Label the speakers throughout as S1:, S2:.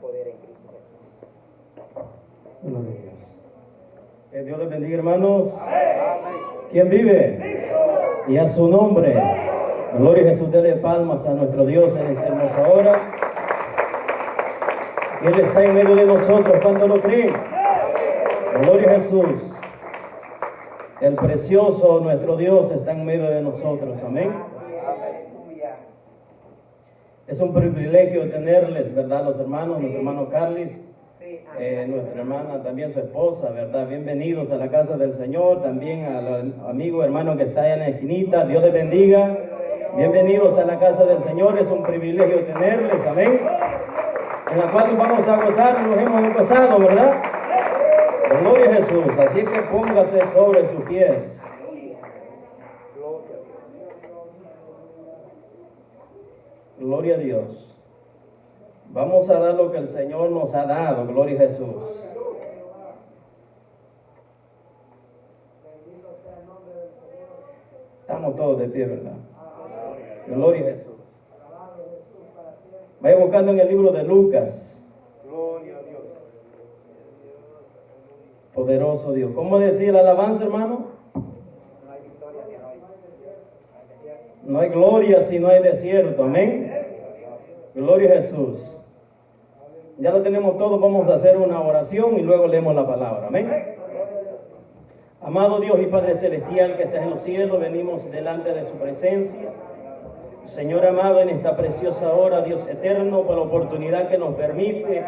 S1: poder en Cristo Jesús.
S2: Gloria a Dios. Que Dios les bendiga, hermanos. ¿Quién vive? Y a su nombre. Gloria a Jesús. Dele palmas a nuestro Dios en esta hermosa hora. Él está en medio de nosotros. ¿Cuánto lo creen? Gloria a Jesús. El precioso nuestro Dios está en medio de nosotros. Amén. Es un privilegio tenerles, ¿verdad? Los hermanos, nuestro hermano Carlis, nuestra hermana también su esposa, ¿verdad? Bienvenidos a la casa del Señor. También al amigo hermano que está allá en la esquinita. Dios les bendiga. Bienvenidos a la casa del Señor. Es un privilegio tenerles. Amén. En la cual nos vamos a gozar, nos hemos gozado, ¿verdad? Gloria a Jesús. Así que póngase sobre sus pies. Gloria a Dios. Vamos a dar lo que el Señor nos ha dado. Gloria a Jesús. Estamos todos de pie, ¿verdad? Gloria a Jesús. Vaya buscando en el libro de Lucas.
S1: Gloria a Dios.
S2: Poderoso Dios. ¿Cómo decía la alabanza, hermano?
S1: No hay victoria si no hay desierto.
S2: No hay gloria si no hay desierto. Amén. Gloria a Jesús. Ya lo tenemos todo. Vamos a hacer una oración y luego leemos la palabra. Amén. Amado Dios y Padre Celestial que estás en los cielos, venimos delante de su presencia. Señor amado, en esta preciosa hora, Dios eterno, por la oportunidad que nos permite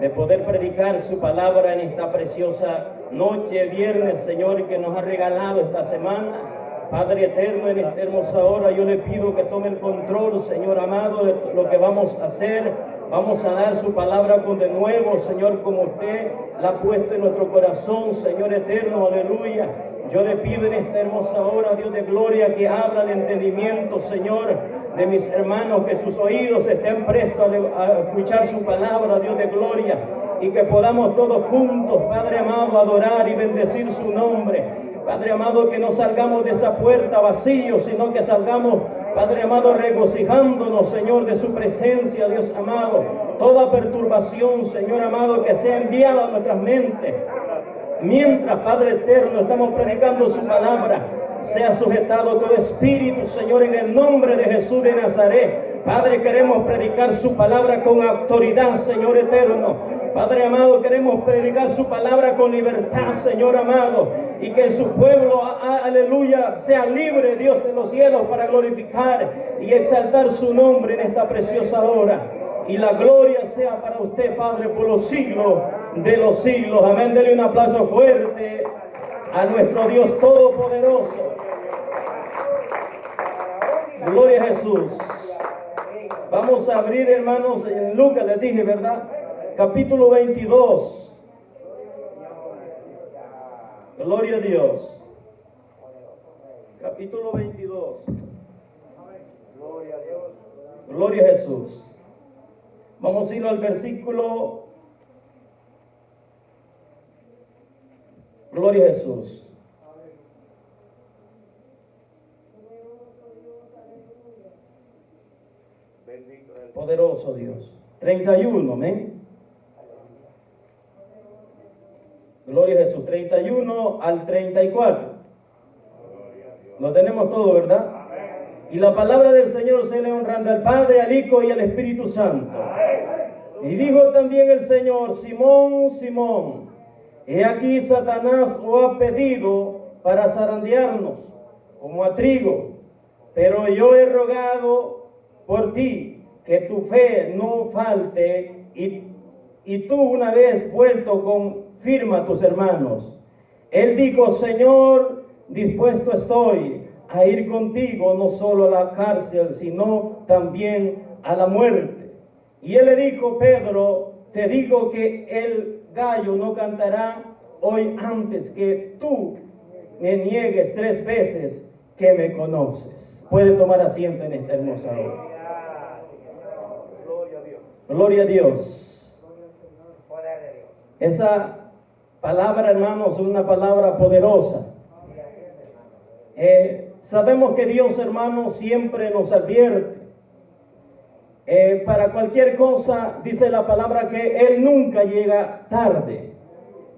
S2: de poder predicar su palabra en esta preciosa noche, viernes, Señor, que nos ha regalado esta semana. Padre eterno, en esta hermosa hora yo le pido que tome el control, Señor amado, de lo que vamos a hacer. Vamos a dar su palabra con de nuevo, Señor, como usted la ha puesto en nuestro corazón, Señor eterno, aleluya. Yo le pido en esta hermosa hora, Dios de gloria, que abra el entendimiento, Señor, de mis hermanos, que sus oídos estén prestos a escuchar su palabra, Dios de gloria, y que podamos todos juntos, Padre amado, adorar y bendecir su nombre. Padre amado, que no salgamos de esa puerta vacíos, sino que salgamos, Padre amado, regocijándonos, Señor, de su presencia, Dios amado. Toda perturbación, Señor amado, que sea enviada a nuestras mentes, mientras, Padre eterno, estamos predicando su palabra, sea sujetado todo espíritu, Señor, en el nombre de Jesús de Nazaret. Padre, queremos predicar su palabra con autoridad, Señor eterno. Padre amado, queremos predicar su palabra con libertad, Señor amado, y que su pueblo, aleluya, sea libre, Dios de los cielos, para glorificar y exaltar su nombre en esta preciosa hora. Y la gloria sea para usted, Padre, por los siglos de los siglos. Amén. Dele un aplauso fuerte a nuestro Dios Todopoderoso. Gloria a Jesús. Vamos a abrir, hermanos, en Lucas, les dije, ¿verdad? Capítulo 22. Gloria a Dios. Capítulo 22.
S1: Gloria a Dios.
S2: Gloria a Jesús. Vamos a ir al versículo. Gloria a Jesús. Poderoso Dios. 31, amén. Gloria a Jesús. 31 al 34. Lo tenemos todo, ¿verdad? Y la palabra del Señor se le honrando al Padre, al Hijo y al Espíritu Santo. Y dijo también el Señor: Simón, Simón, he aquí Satanás os ha pedido para zarandearnos como a trigo, pero yo he rogado por ti que tu fe no falte, y tú, una vez vuelto, confirma a tus hermanos. Él dijo: Señor, dispuesto estoy a ir contigo, no solo a la cárcel, sino también a la muerte. Y él le dijo: Pedro, te digo que el gallo no cantará hoy antes que tú me niegues 3 veces que me conoces. Puede tomar asiento en esta hermosa hora. Gloria a Dios. Esa palabra, hermanos, es una palabra poderosa. Sabemos que Dios, hermanos, siempre nos advierte. para cualquier cosa, dice la palabra que Él nunca llega tarde.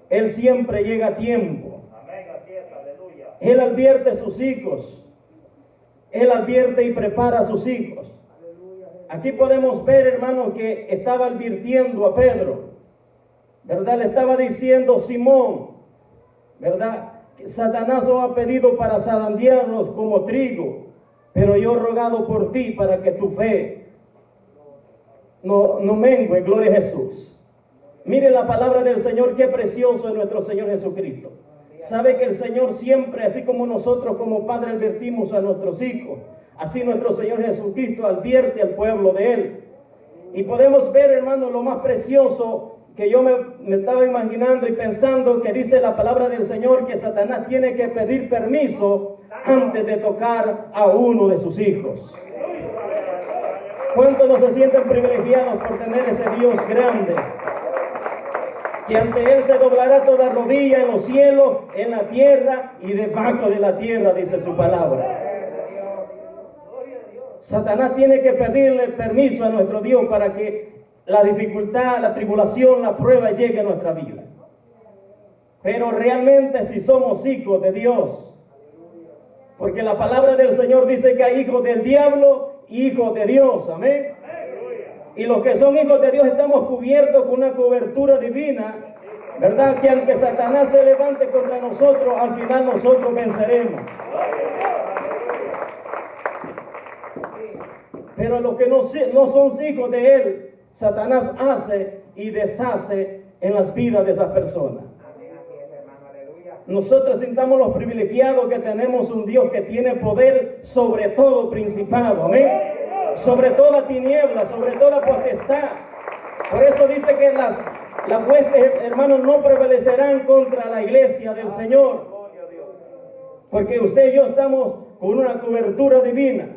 S2: Él siempre llega a tiempo.
S1: Amén, así es, aleluya.
S2: Él advierte a sus hijos. Él advierte y prepara a sus hijos. Aquí podemos ver, hermano, que estaba advirtiendo a Pedro, ¿verdad? Le estaba diciendo, Simón, ¿verdad? Que Satanás os ha pedido para zarandearlos como trigo, pero yo he rogado por ti para que tu fe no mengue. Gloria a Jesús. Mire la palabra del Señor, qué precioso es nuestro Señor Jesucristo. Sabe que el Señor siempre, así como nosotros como padre advertimos a nuestros hijos, así nuestro Señor Jesucristo advierte al pueblo de Él. Y podemos ver, hermano, lo más precioso que yo me estaba imaginando y pensando, que dice la palabra del Señor que Satanás tiene que pedir permiso antes de tocar a uno de sus hijos. ¿Cuántos no se sienten privilegiados por tener ese Dios grande? Que ante Él se doblará toda rodilla en los cielos, en la tierra y debajo de la tierra, dice su palabra. Satanás tiene que pedirle permiso a nuestro Dios para que la dificultad, la tribulación, la prueba llegue a nuestra vida. Pero realmente si somos hijos de Dios, porque la palabra del Señor dice que hay hijos del diablo y hijos de Dios, amén. Y los que son hijos de Dios estamos cubiertos con una cobertura divina, ¿verdad? Que aunque Satanás se levante contra nosotros, al final nosotros venceremos. Pero los que no son hijos de Él, Satanás hace y deshace en las vidas de esas personas. Nosotros sintamos los privilegiados que tenemos un Dios que tiene poder sobre todo principado, amén, sobre toda tiniebla, sobre toda potestad. Por eso dice que las huestes, hermanos, no prevalecerán contra la iglesia del Señor, porque usted y yo estamos con una cobertura divina.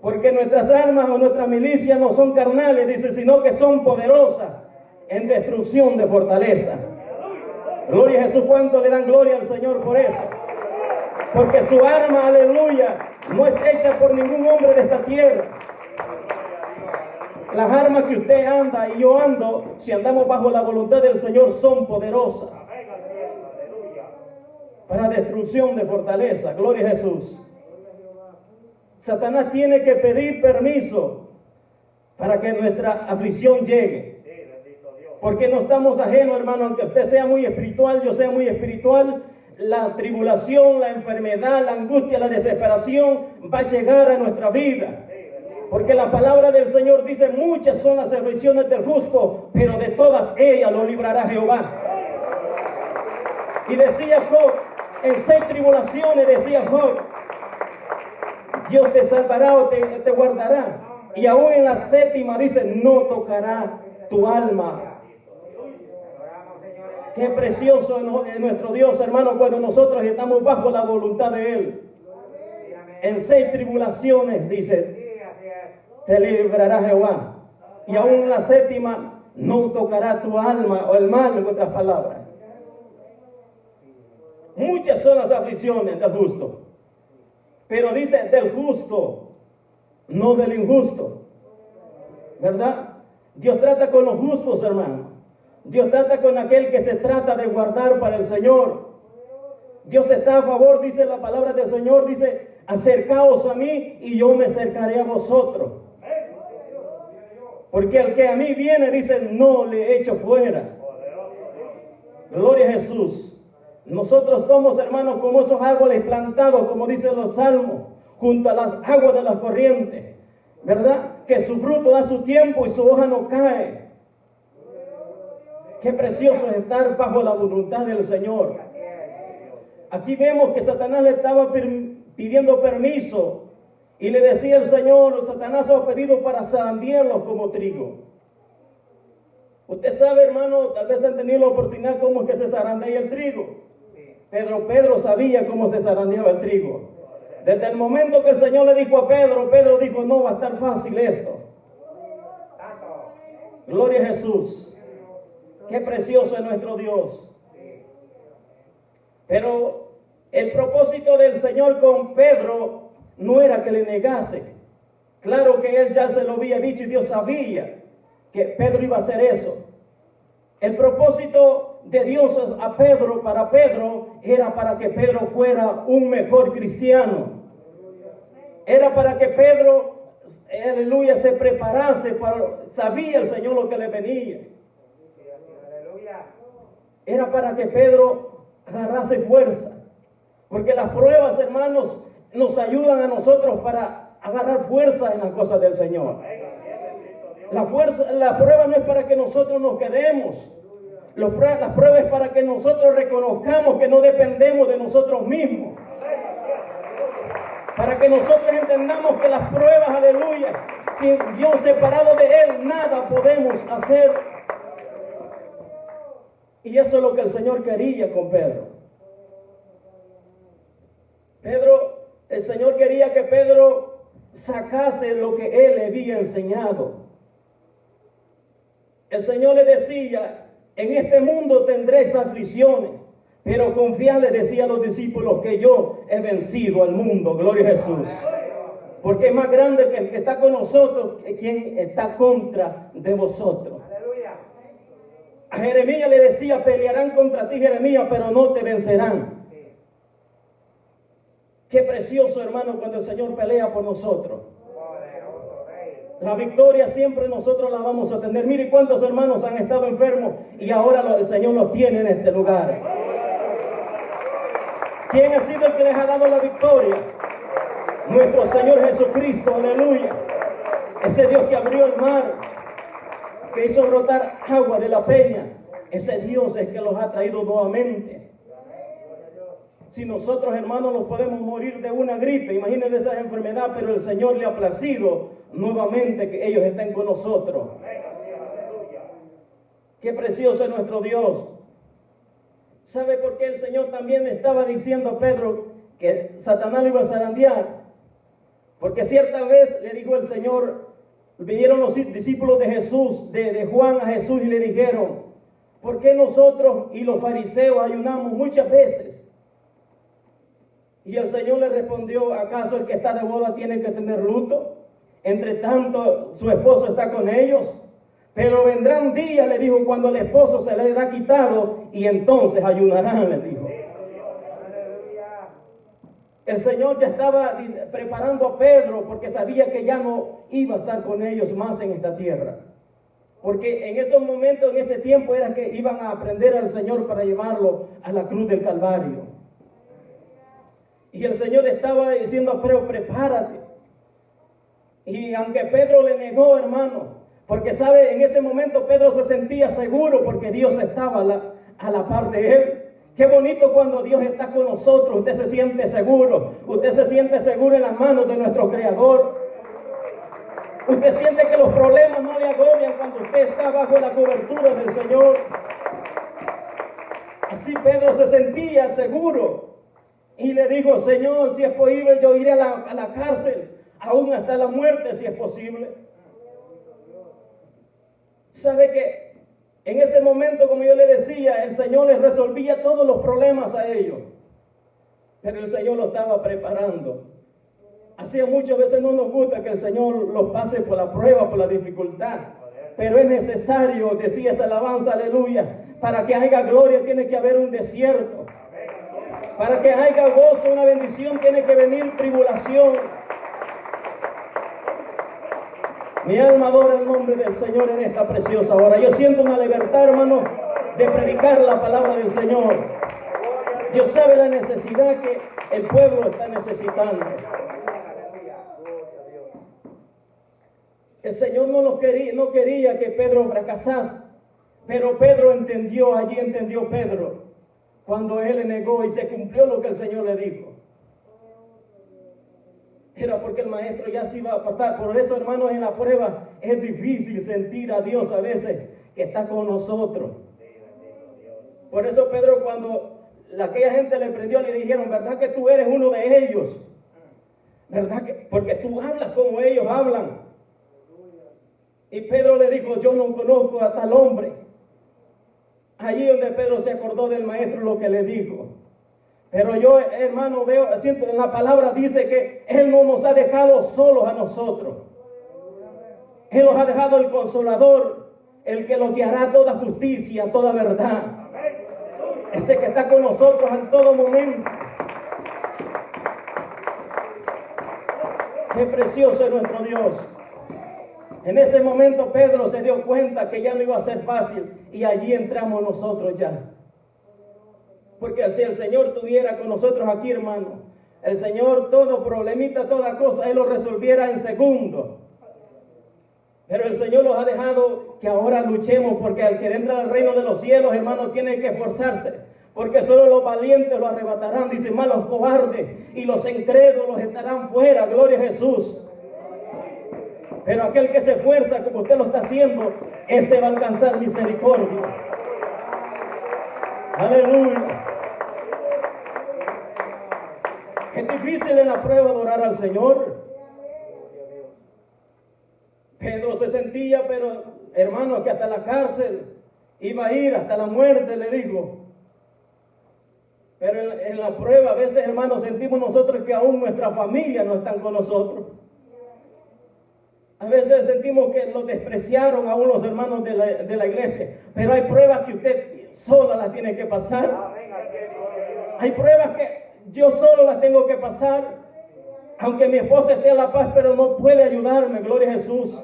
S2: Porque nuestras armas o nuestras milicias no son carnales, dice, sino que son poderosas en destrucción de fortaleza. Gloria a Jesús. ¿Cuánto le dan gloria al Señor por eso? Porque su arma, aleluya, no es hecha por ningún hombre de esta tierra. Las armas que usted anda y yo ando, si andamos bajo la voluntad del Señor, son poderosas para destrucción de fortaleza. Gloria a Jesús. Satanás tiene que pedir permiso para que nuestra aflicción llegue. Porque no estamos ajenos, hermano, aunque usted sea muy espiritual, yo sea muy espiritual, la tribulación, la enfermedad, la angustia, la desesperación va a llegar a nuestra vida. Porque la palabra del Señor dice, muchas son las aflicciones del justo, pero de todas ellas lo librará Jehová. Y decía Job, en 6 tribulaciones, decía Job, Dios te salvará o te guardará. Y aún en la 7ª dice, no tocará tu alma. Qué precioso es nuestro Dios, hermano, cuando nosotros estamos bajo la voluntad de Él. En 6 tribulaciones, dice, te librará Jehová. Y aún en la 7ª, no tocará tu alma o el mal, en otras palabras. Muchas son las aflicciones del justo. Pero dice del justo, no del injusto. ¿Verdad? Dios trata con los justos, hermano. Dios trata con aquel que se trata de guardar para el Señor. Dios está a favor, dice la palabra del Señor, dice, acercaos a mí y yo me acercaré a vosotros. Porque el que a mí viene, dice, no le echo fuera. Gloria a Jesús. Nosotros somos, hermanos, como esos árboles plantados, como dicen los salmos, junto a las aguas de las corrientes, ¿verdad? Que su fruto da su tiempo y su hoja no cae. Qué precioso es estar bajo la voluntad del Señor. Aquí vemos que Satanás le estaba pidiendo permiso y le decía el Señor, Satanás ha pedido para zarandearlos como trigo. Usted sabe, hermano, tal vez han tenido la oportunidad cómo es que se zarandea el trigo. Pedro sabía cómo se zarandeaba el trigo. Desde el momento que el Señor le dijo a Pedro, Pedro dijo, no va a estar fácil esto. Gloria a Jesús. Qué precioso es nuestro Dios. Pero el propósito del Señor con Pedro no era que le negase. Claro que él ya se lo había dicho y Dios sabía que Pedro iba a hacer eso. El propósito de Dios a Pedro, para Pedro, era para que Pedro fuera un mejor cristiano. Era para que Pedro, aleluya, se preparase, sabía el Señor lo que le venía. Era para que Pedro agarrase fuerza. Porque las pruebas, hermanos, nos ayudan a nosotros para agarrar fuerza en las cosas del Señor. La prueba no es para que nosotros nos quedemos. La prueba es para que nosotros reconozcamos que no dependemos de nosotros mismos. Para que nosotros entendamos que las pruebas, aleluya, sin Dios separado de Él, nada podemos hacer. Y eso es lo que el Señor quería con Pedro. El Señor quería que Pedro sacase lo que Él le había enseñado. El Señor le decía, en este mundo tendréis aflicciones, pero confiad, le decía a los discípulos, que yo he vencido al mundo. Gloria a Jesús. Porque es más grande que el que está con nosotros que quien está contra de vosotros. A Jeremías le decía, pelearán contra ti, Jeremías, pero no te vencerán. Qué precioso, hermano, cuando el Señor pelea por nosotros. La victoria siempre nosotros la vamos a tener. Mire cuántos hermanos han estado enfermos y ahora el Señor los tiene en este lugar. ¿Quién ha sido el que les ha dado la victoria? Nuestro Señor Jesucristo, aleluya. Ese Dios que abrió el mar, que hizo brotar agua de la peña. Ese Dios es que los ha traído nuevamente. Si nosotros, hermanos, nos podemos morir de una gripe, imagínense esa enfermedad, pero el Señor le ha placido nuevamente que ellos estén con nosotros. Qué precioso es nuestro Dios. ¿Sabe por qué el Señor también estaba diciendo a Pedro que Satanás lo iba a zarandear? Porque cierta vez le dijo el Señor, vinieron los discípulos de Jesús, de Juan a Jesús, y le dijeron, ¿por qué nosotros y los fariseos ayunamos muchas veces? Y el Señor le respondió, ¿acaso el que está de boda tiene que tener luto? Entre tanto, su esposo está con ellos. Pero vendrán días, le dijo, cuando el esposo se le será quitado, y entonces ayunarán, le dijo. El Señor ya estaba preparando a Pedro, porque sabía que ya no iba a estar con ellos más en esta tierra. Porque en esos momentos, en ese tiempo, era que iban a aprender al Señor para llevarlo a la cruz del Calvario. Y el Señor estaba diciendo a Pedro, prepárate. Y aunque Pedro le negó, hermano, porque sabe, en ese momento Pedro se sentía seguro porque Dios estaba a la par de él. Qué bonito cuando Dios está con nosotros, usted se siente seguro. Usted se siente seguro en las manos de nuestro Creador. Usted siente que los problemas no le agobian cuando usted está bajo la cobertura del Señor. Así Pedro se sentía seguro. Y le dijo, Señor, si es posible, yo iré a la cárcel, aún hasta la muerte, si es posible. ¿Sabe que en ese momento, como yo le decía, el Señor les resolvía todos los problemas a ellos? Pero el Señor los estaba preparando. Así muchas veces no nos gusta que el Señor los pase por la prueba, por la dificultad. Pero es necesario, decía esa alabanza, aleluya, para que haya gloria tiene que haber un desierto. Para que haya gozo, una bendición, tiene que venir tribulación. Mi alma adora el nombre del Señor en esta preciosa hora. Yo siento una libertad, hermano, de predicar la palabra del Señor. Dios sabe la necesidad que el pueblo está necesitando. El Señor no quería que Pedro fracasase. Pero Pedro entendió, allí entendió Pedro, cuando él le negó y se cumplió lo que el Señor le dijo. Era porque el maestro ya se iba a apartar. Por eso, hermanos, en la prueba es difícil sentir a Dios a veces que está con nosotros. Por eso Pedro, cuando aquella gente le prendió, le dijeron, ¿verdad que tú eres uno de ellos? ¿Verdad que? Porque tú hablas como ellos hablan. Y Pedro le dijo, yo no conozco a tal hombre. Allí donde Pedro se acordó del maestro lo que le dijo. Pero yo, hermano, siento en la palabra dice que Él no nos ha dejado solos a nosotros. Él nos ha dejado el Consolador, el que nos guiará toda justicia, toda verdad. Ese que está con nosotros en todo momento. Qué precioso es nuestro Dios. En ese momento Pedro se dio cuenta que ya no iba a ser fácil y allí entramos nosotros ya. Porque si el Señor estuviera con nosotros aquí, hermano, el Señor todo problemita, toda cosa, Él lo resolviera en segundos. Pero el Señor nos ha dejado que ahora luchemos, porque al que entra al reino de los cielos, hermano, tiene que esforzarse. Porque solo los valientes lo arrebatarán, dicen más los cobardes, y los incrédulos estarán fuera, gloria a Jesús. Pero aquel que se esfuerza como usted lo está haciendo, ese va a alcanzar misericordia. Aleluya. Es difícil en la prueba adorar al Señor. Pedro se sentía, pero hermano, que hasta la cárcel iba a ir, hasta la muerte, le dijo. Pero en la prueba, a veces, hermanos, sentimos nosotros que aún nuestra familia no están con nosotros. A veces sentimos que los despreciaron aún los hermanos de la iglesia. Pero hay pruebas que usted sola las tiene que pasar. Hay pruebas que yo solo las tengo que pasar. Aunque mi esposa esté a la paz, pero no puede ayudarme, gloria a Jesús.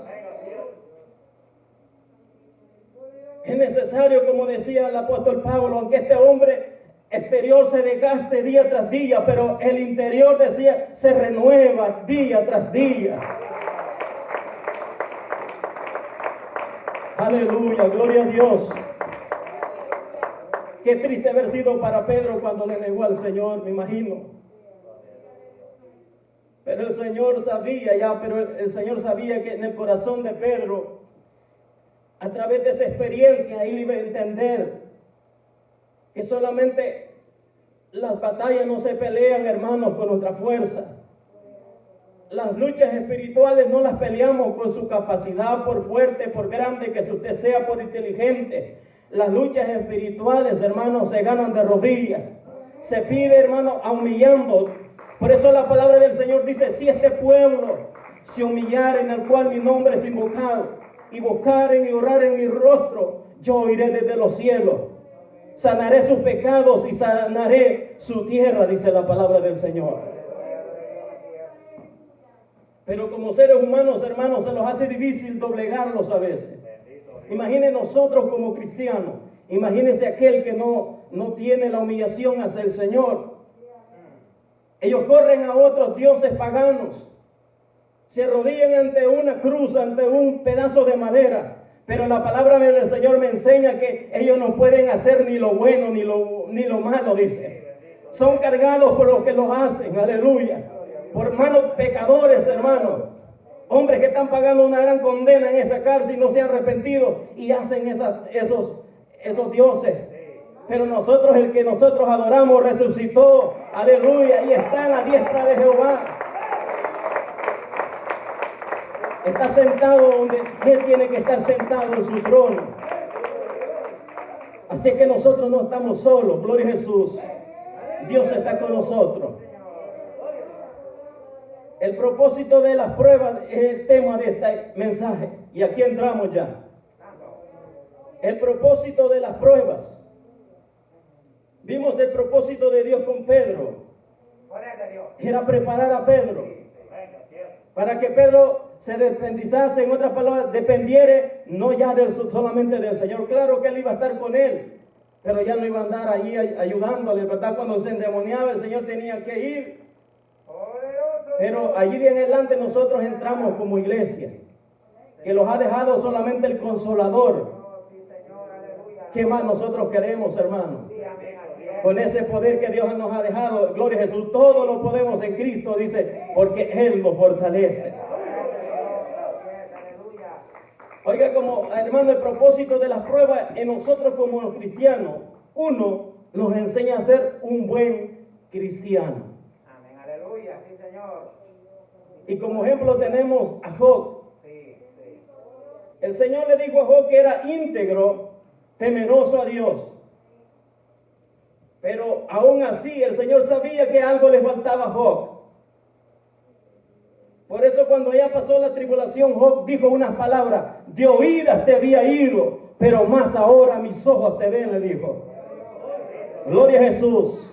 S2: Es necesario, como decía el apóstol Pablo, aunque este hombre exterior se desgaste día tras día, pero el interior, decía, se renueva día tras día. Aleluya, gloria a Dios. Qué triste haber sido para Pedro cuando le negó al Señor, me imagino. Pero el Señor sabía ya, el Señor sabía que en el corazón de Pedro, a través de esa experiencia, él iba a entender que solamente las batallas no se pelean, hermanos, con nuestra fuerza. Las luchas espirituales no las peleamos con su capacidad, por fuerte, por grande que usted sea, por inteligente. Las luchas espirituales, hermanos, se ganan de rodillas. Se pide, hermano, humillando. Por eso la palabra del Señor dice, si este pueblo se humillare, en el cual mi nombre es invocado, y buscaren y oraren en mi rostro, yo iré desde los cielos. Sanaré sus pecados y sanaré su tierra, dice la palabra del Señor. Pero como seres humanos, hermanos, se nos hace difícil doblegarlos a veces. Imaginen nosotros como cristianos. Imagínense aquel que no tiene la humillación hacia el Señor. Ellos corren a otros dioses paganos. Se arrodillan ante una cruz, ante un pedazo de madera. Pero la palabra del Señor me enseña que ellos no pueden hacer ni lo bueno ni lo malo, dice. Son cargados por los que los hacen, aleluya. Por manos pecadores, hermanos. Hombres que están pagando una gran condena en esa cárcel y no se han arrepentido y hacen esos dioses. Pero nosotros, el que nosotros adoramos, resucitó, aleluya, y está a la diestra de Jehová. Está sentado donde Él tiene que estar sentado en su trono. Así que nosotros no estamos solos, gloria a Jesús. Dios está con nosotros. El propósito de las pruebas es el tema de este mensaje. Y aquí entramos ya. El propósito de las pruebas. Vimos el propósito de Dios con Pedro. Era preparar a Pedro. Para que Pedro se dependizase, en otras palabras, dependiere no ya solamente del Señor. Claro que Él iba a estar con él, pero ya no iba a andar allí ayudándole, ¿verdad? Cuando se endemoniaba, el Señor tenía que ir. Pero allí de en adelante nosotros entramos como iglesia, que los ha dejado solamente el Consolador. ¿Qué más nosotros queremos, hermano? Con ese poder que Dios nos ha dejado, gloria a Jesús, todo lo podemos en Cristo, dice, porque Él nos fortalece. Oiga, como hermano, el propósito de las pruebas en nosotros como los cristianos, uno nos enseña a ser un buen cristiano.
S1: Amén, aleluya, sí, Señor.
S2: Y como ejemplo tenemos a Job. El Señor le dijo a Job que era íntegro, temeroso a Dios. Pero aún así el Señor sabía que algo le faltaba a Job. Por eso cuando ya pasó la tribulación, Job dijo unas palabras: de oídas te había ido, pero más ahora mis ojos te ven, le dijo. Gloria a Jesús.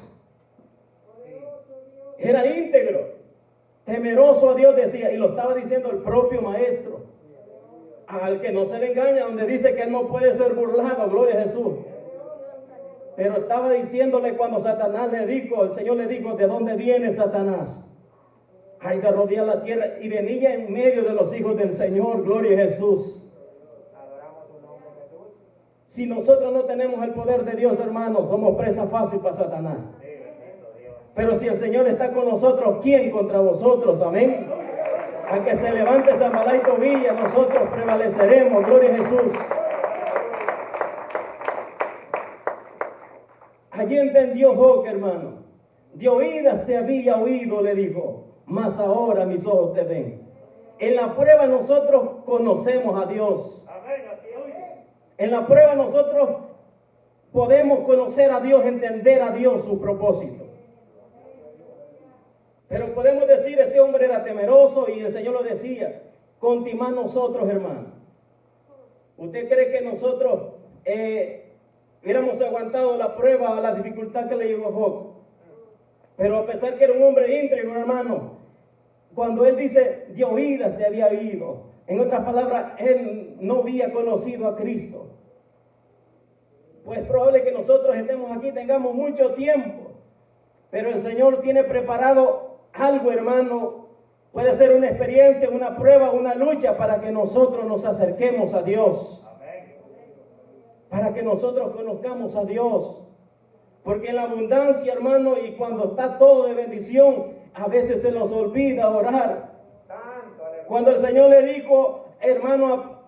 S2: Era íntegro, temeroso a Dios, decía, y lo estaba diciendo el propio maestro. Al que no se le engaña, donde dice que él no puede ser burlado, gloria a Jesús. Pero estaba diciéndole cuando Satanás le dijo, el Señor le dijo: ¿de dónde viene Satanás? Hay de rodear la tierra, y venía en medio de los hijos del Señor, gloria a Jesús.
S1: Adoramos su nombre, Jesús.
S2: Si nosotros no tenemos el poder de Dios, hermanos, somos presa fácil para Satanás. Pero si el Señor está con nosotros, ¿quién contra vosotros? Amén. A que se levante Zambalá y Tobía, nosotros prevaleceremos, gloria a Jesús. Allí entendió Job, hermano. De oídas te había oído, le dijo, mas ahora mis ojos te ven. En la prueba nosotros conocemos a Dios. En la prueba nosotros podemos conocer a Dios, entender a Dios, su propósito. Pero podemos decir, ese hombre era temeroso y el Señor lo decía. Contimás nosotros, hermano. ¿Usted cree que nosotros hubiéramos aguantado la prueba, la dificultad que le llegó a Job? Pero a pesar que era un hombre íntegro, hermano, cuando él dice, de oídas te había oído, en otras palabras, él no había conocido a Cristo. Pues es probable que nosotros estemos aquí, tengamos mucho tiempo, pero el Señor tiene preparado algo, hermano. Puede ser una experiencia, una prueba, una lucha para que nosotros nos acerquemos a Dios. Para que nosotros conozcamos a Dios. Porque en la abundancia, hermano, y cuando está todo de bendición, a veces se nos olvida orar. Cuando el Señor le dijo, hermano,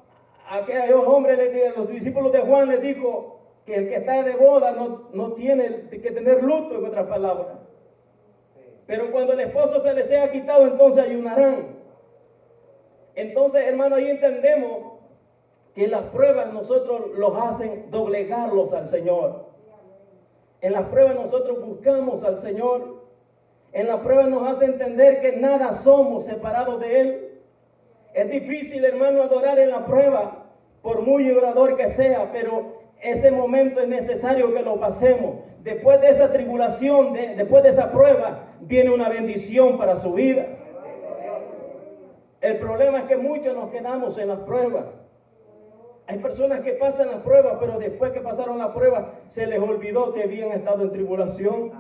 S2: a aquellos hombres, los discípulos de Juan les dijo que el que está de boda no tiene que tener luto, en otras palabras. Pero cuando el esposo se les sea quitado, entonces ayunarán. Entonces, hermano, ahí entendemos que las pruebas nosotros los hacen doblegarlos al Señor. En las pruebas nosotros buscamos al Señor. En las pruebas nos hace entender que nada somos separados de Él. Es difícil, hermano, adorar en la prueba, por muy orador que sea, pero ese momento es necesario que lo pasemos. Después de esa tribulación, después de esa prueba, viene una bendición para su vida. El problema es que muchos nos quedamos en las pruebas. Hay personas que pasan las pruebas, pero después que pasaron la prueba, se les olvidó que habían estado en tribulación.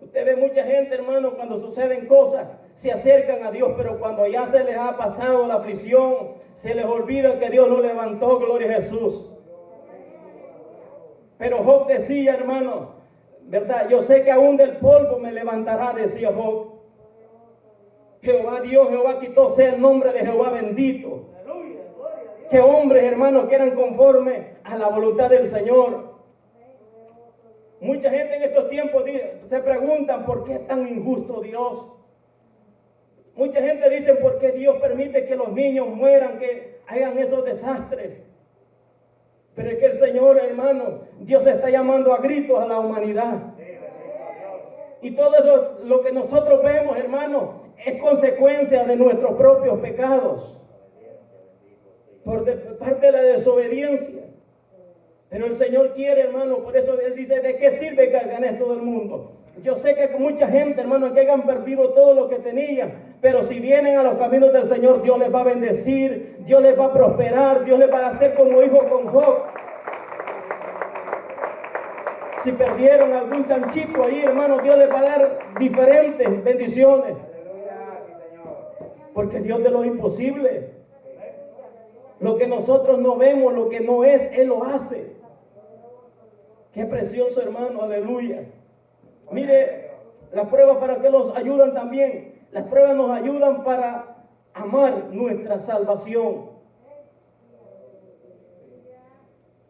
S2: Usted ve mucha gente, hermano, cuando suceden cosas, se acercan a Dios, pero cuando ya se les ha pasado la aflicción, se les olvida que Dios lo levantó, gloria a Jesús. Pero Job decía, hermano, ¿verdad? Yo sé que aún del polvo me levantará, decía Job. Jehová Dios, Jehová quitó, sea el nombre de Jehová bendito. Que hombres, hermanos, que eran conformes a la voluntad del Señor. Mucha gente en estos tiempos se preguntan por qué es tan injusto Dios. Mucha gente dice por qué Dios permite que los niños mueran, que hagan esos desastres. Pero es que el Señor, hermano, Dios está llamando a gritos a la humanidad. Y todo eso, lo que nosotros vemos, hermano, es consecuencia de nuestros propios pecados. Por parte de la desobediencia. Pero el Señor quiere, hermano, por eso Él dice, ¿de qué sirve que ganes todo el mundo? Yo sé que mucha gente, hermano, que hayan perdido todo lo que tenían, pero si vienen a los caminos del Señor, Dios les va a bendecir, Dios les va a prosperar, Dios les va a hacer como hijo con Job. Si perdieron algún chanchito ahí, hermano, Dios les va a dar diferentes bendiciones. Porque Dios de lo imposible, lo que nosotros no vemos, lo que no es, Él lo hace. Qué precioso, hermano, aleluya. Mire, las pruebas para qué nos ayudan también. Las pruebas nos ayudan para amar nuestra salvación.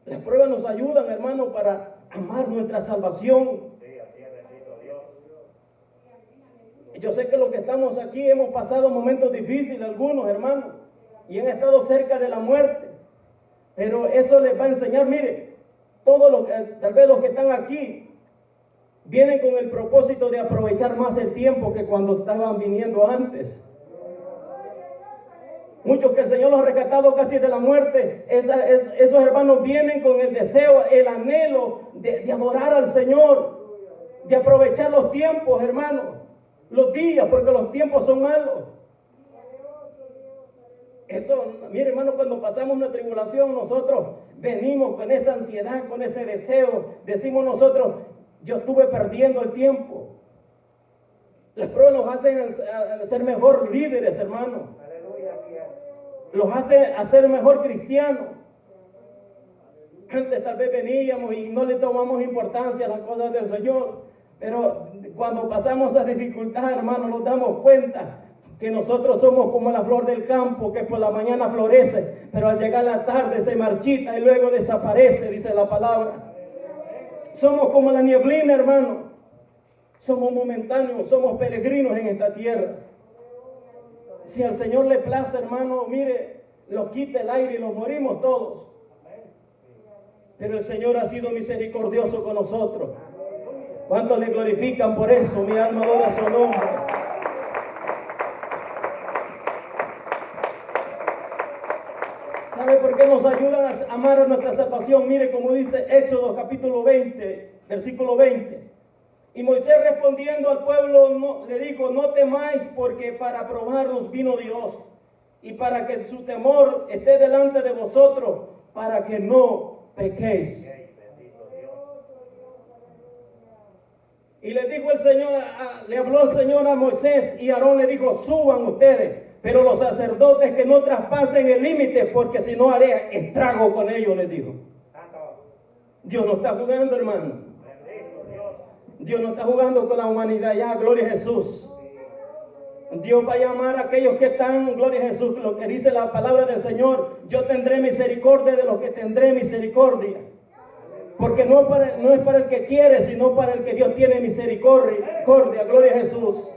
S2: Las pruebas nos ayudan, hermano, para amar nuestra salvación. Yo sé que los que estamos aquí hemos pasado momentos difíciles, algunos, hermanos, y han estado cerca de la muerte. Pero eso les va a enseñar, mire, todos los, tal vez los que están aquí, vienen con el propósito de aprovechar más el tiempo que cuando estaban viniendo antes. Muchos que el Señor los ha rescatado casi de la muerte, esos hermanos vienen con el deseo, el anhelo de adorar al Señor, de aprovechar los tiempos, hermanos, los días, porque los tiempos son malos. Eso, mire hermano, cuando pasamos una tribulación, nosotros venimos con esa ansiedad, con ese deseo. Decimos nosotros, yo estuve perdiendo el tiempo. Las pruebas nos hacen ser mejor líderes, hermano. Los hace hacer mejor cristianos. Antes tal vez veníamos y no le tomamos importancia a las cosas del Señor. Pero cuando pasamos esa dificultad, hermano, nos damos cuenta que nosotros somos como la flor del campo, que por la mañana florece, pero al llegar la tarde se marchita y luego desaparece, dice la palabra. Somos como la nieblina, hermano. Somos momentáneos, somos peregrinos en esta tierra. Si al Señor le place, hermano, mire, nos quita el aire y nos morimos todos. Pero el Señor ha sido misericordioso con nosotros. ¿Cuántos le glorifican por eso? Mi alma adora su nombre. ¿Sabe por qué nos ayudan a amar a nuestra salvación? Mire como dice Éxodo capítulo 20, versículo 20. Y Moisés respondiendo al pueblo le dijo, no temáis porque para probarnos vino Dios y para que su temor esté delante de vosotros, para que no pequéis. Y le dijo el Señor, le habló el Señor a Moisés y Aarón le dijo, suban ustedes, pero los sacerdotes que no traspasen el límite, porque si no haré estrago con ellos, les dijo. Dios no está jugando, hermano. Dios no está jugando con la humanidad ya, gloria a Jesús. Dios va a llamar a aquellos que están, gloria a Jesús, lo que dice la palabra del Señor, yo tendré misericordia de los que tendré misericordia. Porque no es para el que quiere, sino para el que Dios tiene misericordia, gloria a Jesús.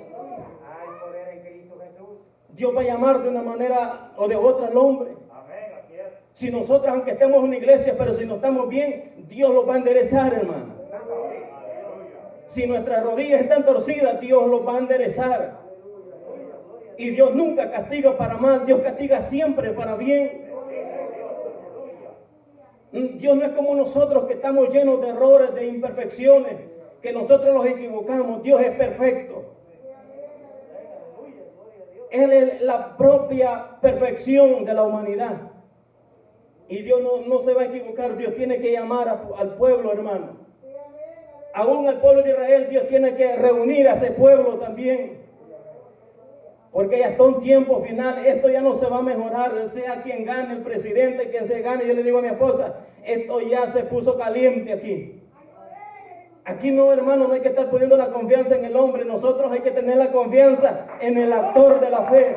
S2: Dios va a llamar de una manera o de otra al hombre. Si nosotros, aunque estemos en una iglesia, pero si no estamos bien, Dios los va a enderezar, hermano. Si nuestras rodillas están torcidas, Dios los va a enderezar. Y Dios nunca castiga para mal, Dios castiga siempre para bien. Dios no es como nosotros que estamos llenos de errores, de imperfecciones, que nosotros nos equivocamos. Dios es perfecto. Él es la propia perfección de la humanidad. Y Dios no se va a equivocar. Dios tiene que llamar al pueblo, hermano. Aún al pueblo de Israel, Dios tiene que reunir a ese pueblo también. Porque ya está un tiempo final. Esto ya no se va a mejorar. Sea quien gane, el presidente, quien se gane. Yo le digo a mi esposa, esto ya se puso caliente aquí. Aquí no, hermano, no hay que estar poniendo la confianza en el hombre. Nosotros hay que tener la confianza en el autor de la fe.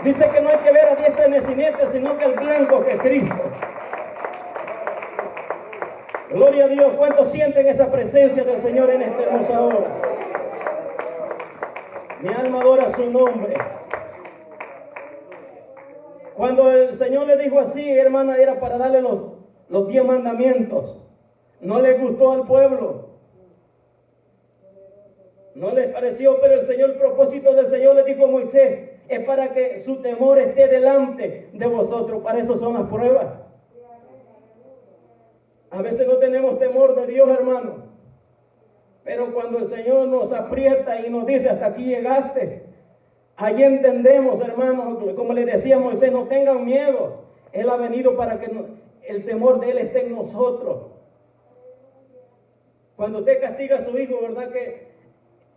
S2: Dice que no hay que ver a diestra ni a siniestra, sino que el blanco que es Cristo. Gloria a Dios. ¿Cuántos sienten esa presencia del Señor en esta hermosa hora? Mi alma adora su nombre. Cuando el Señor le dijo así, hermana, era para darle los 10 mandamientos. No le gustó al pueblo. No les pareció, pero el propósito del Señor le dijo a Moisés, es para que su temor esté delante de vosotros. Para eso son las pruebas. A veces no tenemos temor de Dios, hermano. Pero cuando el Señor nos aprieta y nos dice, hasta aquí llegaste, ahí entendemos, hermanos, como le decía Moisés, no tengan miedo. Él ha venido para que el temor de Él esté en nosotros. Cuando usted castiga a su hijo, ¿verdad que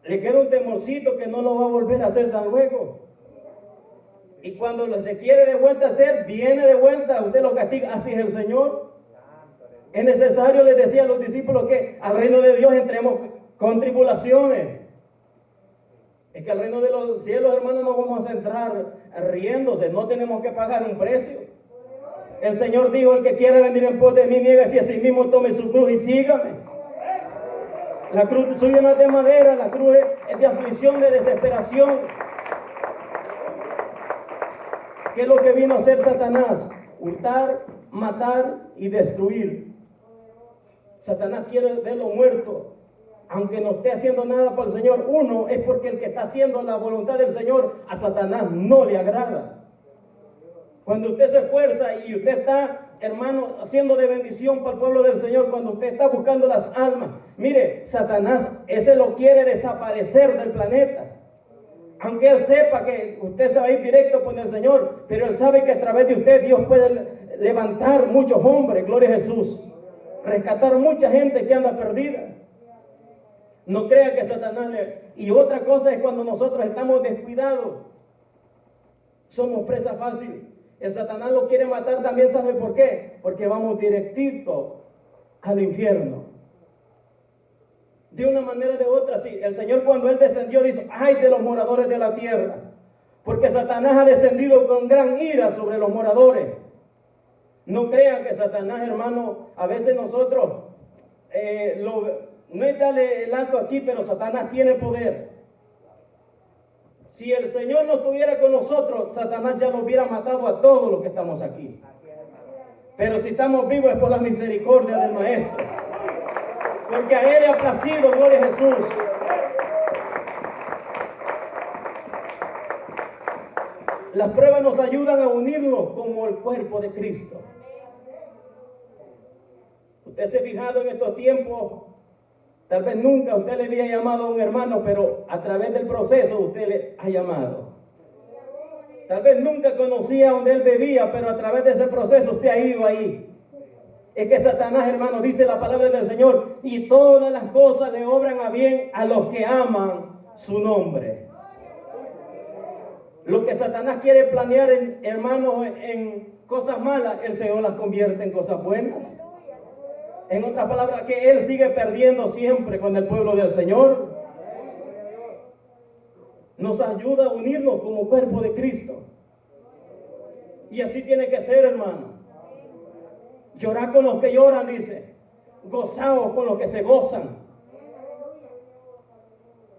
S2: le queda un temorcito que no lo va a volver a hacer tan luego? Y cuando se quiere de vuelta a hacer, viene de vuelta, usted lo castiga. Así es el Señor. Es necesario, les decía a los discípulos, que al reino de Dios entremos con tribulaciones. Es que al reino de los cielos, hermanos, no vamos a entrar riéndose, no tenemos que pagar un precio. El Señor dijo, el que quiera venir en pos de mí, niéguese a sí mismo, tome su cruz y sígame. La cruz suya no es de madera, la cruz es de aflicción, de desesperación. ¿Qué es lo que vino a hacer Satanás? Hurtar, matar y destruir. Satanás quiere verlo muerto, aunque no esté haciendo nada para el Señor. Uno, es porque el que está haciendo la voluntad del Señor, a Satanás no le agrada. Cuando usted se esfuerza y usted está, hermano, haciendo de bendición para el pueblo del Señor, cuando usted está buscando las almas, mire, Satanás, ese lo quiere desaparecer del planeta. Aunque él sepa que usted se va a ir directo con el Señor, pero él sabe que a través de usted Dios puede levantar muchos hombres, gloria a Jesús, rescatar mucha gente que anda perdida. No crea que Satanás le... Y otra cosa es cuando nosotros estamos descuidados, somos presa fácil. El Satanás lo quiere matar también, ¿sabe por qué? Porque vamos directito al infierno. De una manera o de otra, sí. El Señor, cuando Él descendió, dice: ay de los moradores de la tierra, porque Satanás ha descendido con gran ira sobre los moradores. No crean que Satanás, hermano, a veces nosotros no es darle el alto aquí, pero Satanás tiene poder. Si el Señor no estuviera con nosotros, Satanás ya lo hubiera matado a todos los que estamos aquí. Pero si estamos vivos es por la misericordia del Maestro, porque a Él le ha placido, gloria a Jesús. Las pruebas nos ayudan a unirnos como el cuerpo de Cristo. Usted se ha fijado en estos tiempos, tal vez nunca usted le había llamado a un hermano, pero a través del proceso usted le ha llamado. Tal vez nunca conocía donde él bebía, pero a través de ese proceso usted ha ido ahí. Es que Satanás, hermano, dice la palabra del Señor: y todas las cosas le obran a bien a los que aman su nombre. Lo que Satanás quiere planear, hermanos, en cosas malas, el Señor las convierte en cosas buenas. En otras palabras, que Él sigue perdiendo siempre con el pueblo del Señor. Nos ayuda a unirnos como cuerpo de Cristo. Y así tiene que ser, hermano. Llorar con los que lloran, dice. Gozaos con los que se gozan.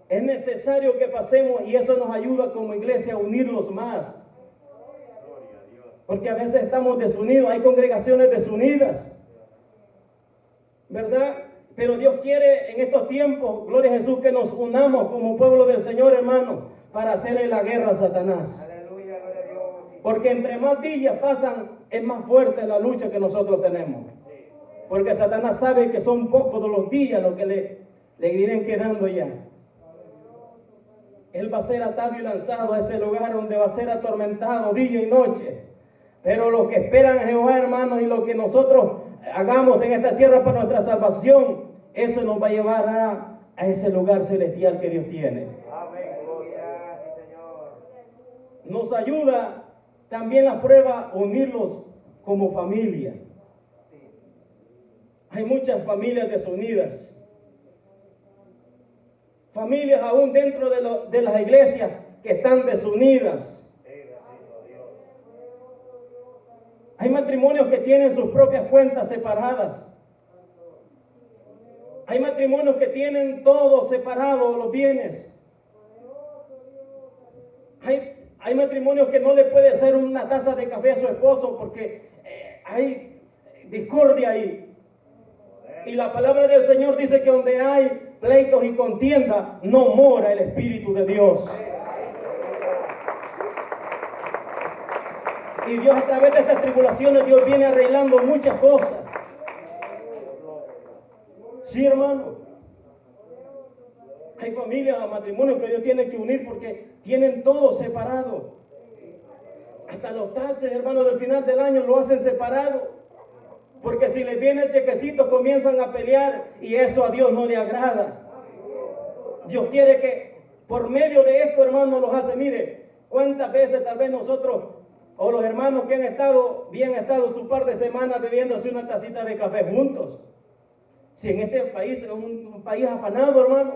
S2: Es necesario que pasemos, y eso nos ayuda como iglesia a unirnos más. Porque a veces estamos desunidos, hay congregaciones desunidas, ¿verdad? Pero Dios quiere en estos tiempos, gloria a Jesús, que nos unamos como pueblo del Señor, hermano, para hacerle la guerra a Satanás.
S1: Aleluya, gloria a Dios.
S2: Porque entre más días pasan, es más fuerte la lucha que nosotros tenemos. Porque Satanás sabe que son pocos de los días los que le vienen quedando ya. Él va a ser atado y lanzado a ese lugar donde va a ser atormentado día y noche. Pero los que esperan a Jehová, hermanos, y lo que nosotros hagamos en esta tierra para nuestra salvación, eso nos va a llevar a ese lugar celestial que Dios tiene.
S1: Amén, gloria, sí, Señor.
S2: Nos ayuda también la prueba unirnos como familia. Hay muchas familias desunidas. Familias aún dentro de las iglesias que están desunidas. Hay matrimonios que tienen sus propias cuentas separadas. Hay matrimonios que tienen todo separado, los bienes. Hay matrimonios que no le puede hacer una taza de café a su esposo porque hay discordia ahí. Y la palabra del Señor dice que donde hay pleitos y contienda, no mora el Espíritu de Dios. Y Dios, a través de estas tribulaciones, Dios viene arreglando muchas cosas. Sí, hermano. Hay familias, matrimonios que Dios tiene que unir porque tienen todo separado. Hasta los taxes, hermano, del final del año lo hacen separado. Porque si les viene el chequecito, comienzan a pelear y eso a Dios no le agrada. Dios quiere que por medio de esto, hermano, los hace. Mire, cuántas veces tal vez nosotros o los hermanos que han estado su par de semanas bebiéndose una tacita de café juntos. Si en este país es un país afanado, hermano,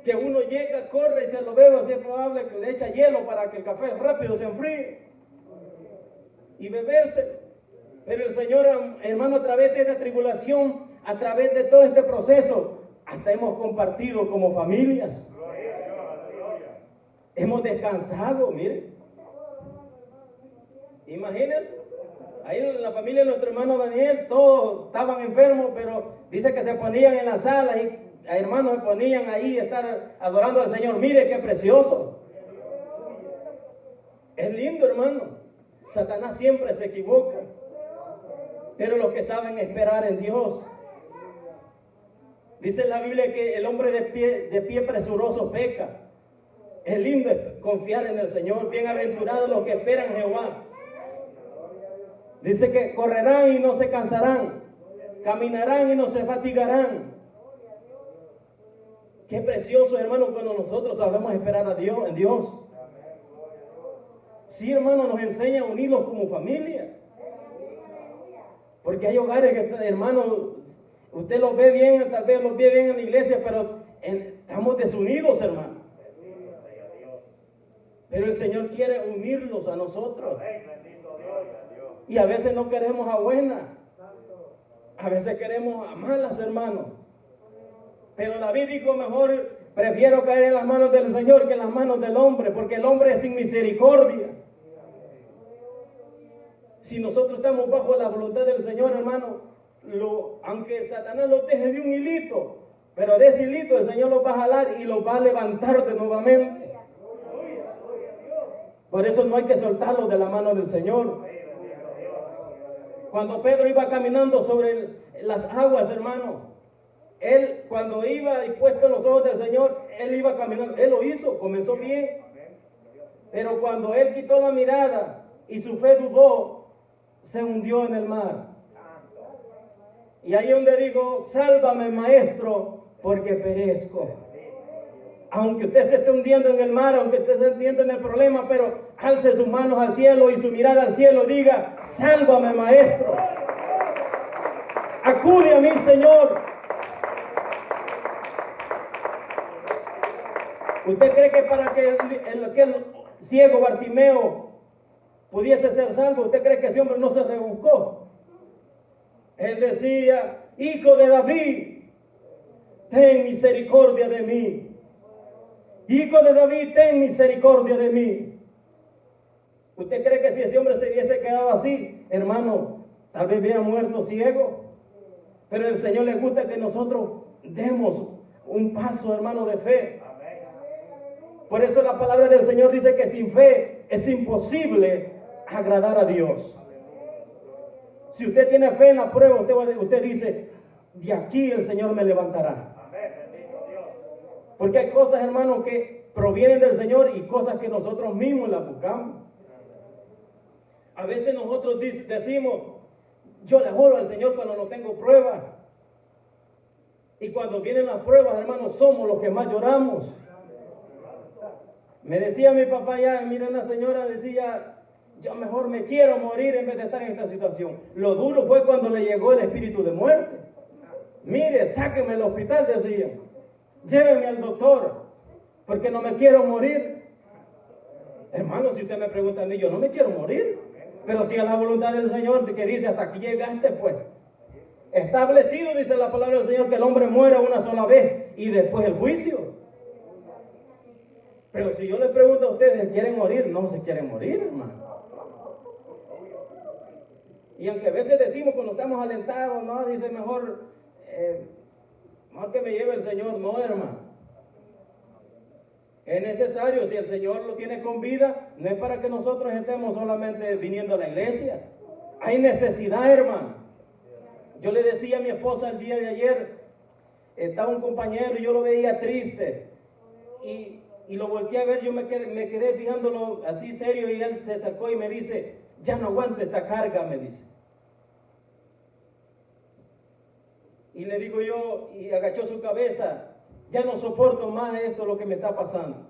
S2: que uno llega, corre y se lo bebe, si es probable que le echa hielo para que el café rápido se enfríe y beberse. Pero el Señor, hermano, a través de esta tribulación, a través de todo este proceso, hasta hemos compartido como familias. Hemos descansado, mire. Imagínense, Ahí en la familia de nuestro hermano Daniel, todos estaban enfermos, pero dice que se ponían en la sala y hermanos se ponían ahí a estar adorando al Señor. Mire qué precioso. Es lindo, hermano. Satanás siempre se equivoca, pero los que saben esperar en Dios. Dice la Biblia que el hombre de pie presuroso peca. Es lindo confiar en el Señor. Bienaventurados los que esperan en Jehová. Dice que correrán y no se cansarán, caminarán y no se fatigarán. Qué precioso, hermano, cuando nosotros sabemos esperar a Dios, en Dios. Sí, hermano, nos enseña a unirnos como familia. Porque hay hogares que, hermano, usted los ve bien, tal vez los ve bien en la iglesia, pero estamos desunidos, hermano. Pero el Señor quiere unirlos a nosotros. Y a veces no queremos a buenas. A veces queremos a malas, hermano. Pero David dijo, mejor prefiero caer en las manos del Señor que en las manos del hombre, porque el hombre es sin misericordia. Si nosotros estamos bajo la voluntad del Señor, hermano, aunque Satanás los deje de un hilito, pero de ese hilito el Señor los va a jalar y los va a levantar de nuevamente. Por eso no hay que soltarlos de la mano del Señor. Cuando Pedro iba caminando sobre las aguas, hermano, él cuando iba y puesto en los ojos del Señor, él iba caminando, él lo hizo, comenzó bien. Pero cuando él quitó la mirada y su fe dudó, se hundió en el mar. Y ahí donde digo, sálvame, maestro, porque perezco. Aunque usted se esté hundiendo en el mar, aunque usted se esté hundiendo en el problema, pero alce sus manos al cielo y su mirada al cielo, diga, sálvame, maestro. Acude a mí, Señor. ¿Usted cree que para que aquel ciego Bartimeo pudiese ser salvo, usted cree que ese hombre no se rebuscó? Él decía, hijo de David, ten misericordia de mí. Hijo de David, ten misericordia de mí. ¿Usted cree que si ese hombre se hubiese quedado así, hermano, tal vez hubiera muerto ciego? Pero el Señor le gusta que nosotros demos un paso, hermano, de fe. Por eso la palabra del Señor dice que sin fe es imposible agradar a Dios. Si usted tiene fe en la prueba, usted dice, de aquí el Señor me levantará. Porque hay cosas, hermano, que provienen del Señor y cosas que nosotros mismos las buscamos. A veces nosotros decimos, yo le oro al Señor cuando no tengo pruebas. Y cuando vienen las pruebas, hermano, somos los que más lloramos. Me decía mi papá ya, mira, una señora decía, yo mejor me quiero morir en vez de estar en esta situación. Lo duro fue cuando le llegó el espíritu de muerte. Mire, sáqueme del hospital, decía. Lléveme al doctor, porque no me quiero morir. Hermano, si usted me pregunta a mí, yo no me quiero morir. Pero si a la voluntad del Señor, que dice, hasta aquí llegaste, pues. Establecido, dice la palabra del Señor, que el hombre muera una sola vez y después el juicio. Pero si yo les pregunto a ustedes, ¿quieren morir? No se quieren morir, hermano. Y aunque a veces decimos cuando estamos alentados, no, dice mejor que me lleve el Señor. No, hermano. Es necesario, si el Señor lo tiene con vida, no es para que nosotros estemos solamente viniendo a la iglesia. Hay necesidad, hermano. Yo le decía a mi esposa el día de ayer, estaba un compañero y yo lo veía triste. Y lo volteé a ver, yo me quedé fijándolo así serio y él se sacó y me dice, ya no aguanto esta carga, me dice. Y le digo yo, y agachó su cabeza, ya no soporto más esto, lo que me está pasando.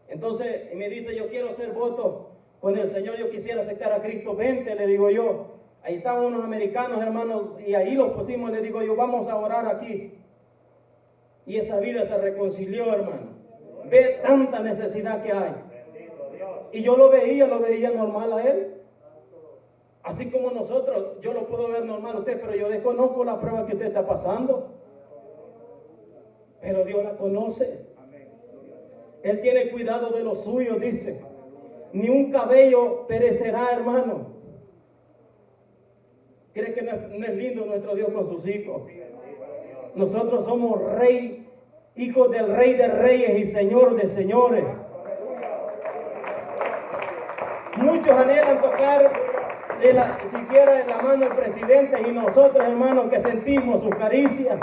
S2: Entonces me dice, yo quiero hacer votos con el Señor, yo quisiera aceptar a Cristo. Vente, le digo yo. Ahí estaban unos americanos, hermanos, y ahí los pusimos, le digo yo, vamos a orar aquí. Y esa vida se reconcilió, hermano. Ve tanta necesidad que hay. Y yo lo veía normal a él. Así como nosotros, yo lo puedo ver normal a usted, pero yo desconozco la prueba que usted está pasando. Pero Dios la conoce. Él tiene cuidado de los suyos, dice. Ni un cabello perecerá, hermano. ¿Cree que no es lindo nuestro Dios con sus hijos? Nosotros somos rey, hijos del Rey de Reyes y Señor de Señores. Muchos anhelan tocar siquiera la mano del presidente, y nosotros, hermanos, que sentimos sus caricias,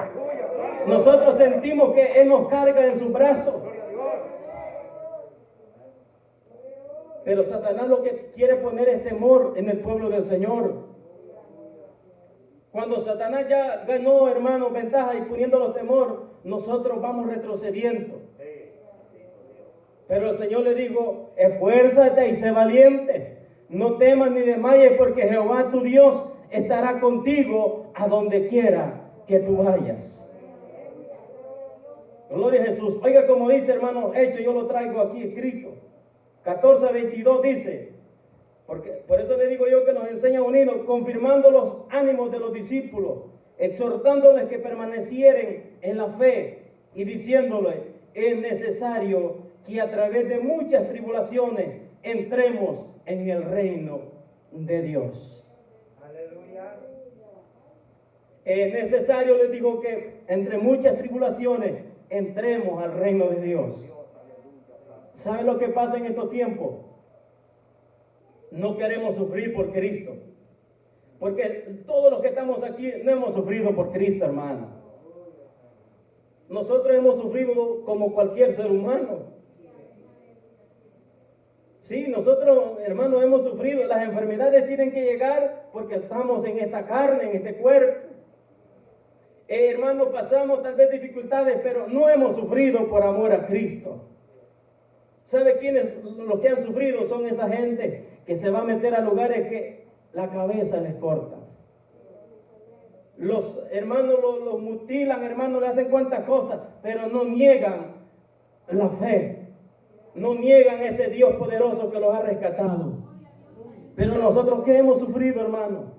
S2: nosotros sentimos que Él nos carga en sus brazos. Pero Satanás lo que quiere poner es temor en el pueblo del Señor. Cuando Satanás ya ganó, hermanos, ventaja y poniéndolos temor, nosotros vamos retrocediendo. Pero el Señor le dijo: esfuérzate y sé valiente. No temas ni desmayes, porque Jehová tu Dios estará contigo a donde quiera que tú vayas. Gloria a Jesús. Oiga como dice, hermano, hecho, yo lo traigo aquí escrito. 14:22 dice, porque por eso le digo yo que nos enseña a unirnos, confirmando los ánimos de los discípulos, exhortándoles que permanecieren en la fe y diciéndoles: es necesario que a través de muchas tribulaciones entremos en el reino de Dios.
S1: Aleluya.
S2: Es necesario, les digo, que entre muchas tribulaciones entremos al reino de Dios. ¿Sabe lo que pasa en estos tiempos? No queremos sufrir por Cristo. Porque todos los que estamos aquí no hemos sufrido por Cristo, hermano. Nosotros hemos sufrido como cualquier ser humano. Sí, nosotros, hermanos, hemos sufrido. Las enfermedades tienen que llegar porque estamos en esta carne, en este cuerpo. Hermanos, pasamos tal vez dificultades, pero no hemos sufrido por amor a Cristo. ¿Sabe quiénes? Los que han sufrido son esa gente que se va a meter a lugares que la cabeza les corta. Los hermanos los mutilan, hermanos, le hacen cuantas cosas, pero no niegan la fe. No niegan ese Dios poderoso que los ha rescatado. Pero nosotros, ¿qué hemos sufrido, hermano?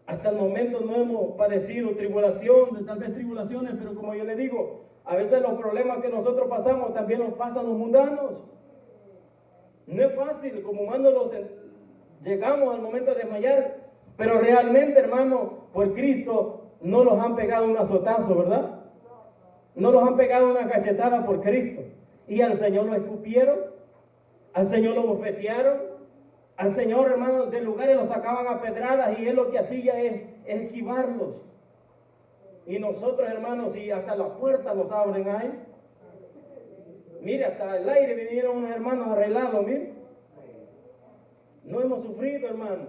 S2: Hasta el momento no hemos padecido tribulación, tal vez tribulaciones, pero como yo le digo, a veces los problemas que nosotros pasamos también nos pasan los mundanos. No es fácil, como humanos llegamos al momento de desmayar, pero realmente, hermano, por Cristo no los han pegado un azotazo, ¿verdad? No los han pegado una cachetada por Cristo. Y al Señor lo escupieron, al Señor lo bofetearon, al Señor, hermano, de lugares los sacaban a pedradas, y Él lo que hacía es esquivarlos. Y nosotros, hermanos, y hasta la puerta nos abren ahí. Mire, hasta el aire vinieron unos hermanos arreglados, mire. No hemos sufrido, hermano.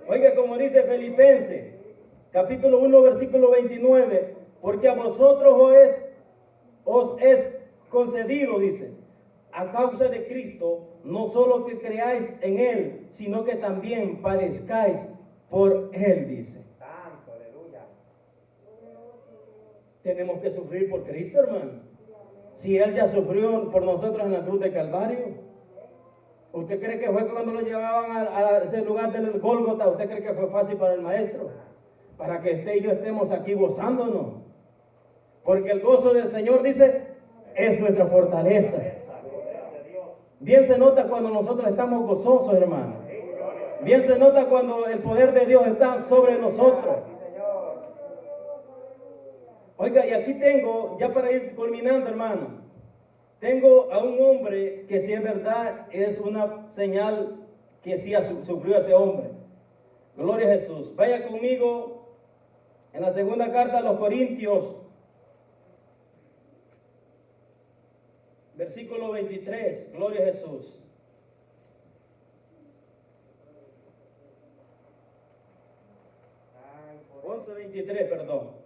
S2: Oiga, como dice Filipenses, capítulo 1, versículo 29, porque a vosotros os es concedido, dice, a causa de Cristo, no solo que creáis en Él, sino que también padezcáis por Él, dice.
S1: Santo, aleluya.
S2: Tenemos que sufrir por Cristo, hermano. Si Él ya sufrió por nosotros en la cruz de Calvario, ¿usted cree que fue cuando lo llevaban a ese lugar del Gólgota? ¿Usted cree que fue fácil para el Maestro? Para que usted y yo estemos aquí gozándonos. Porque el gozo del Señor, dice, es nuestra fortaleza. Bien se nota cuando nosotros estamos gozosos, hermano. Bien se nota cuando el poder de Dios está sobre nosotros. Oiga, y aquí tengo, ya para ir culminando, hermano, tengo a un hombre que, si es verdad, es una señal que sí sufrió ese hombre. Gloria a Jesús. Vaya conmigo en la segunda carta a los Corintios, versículo 23, gloria a Jesús. 11:23, perdón.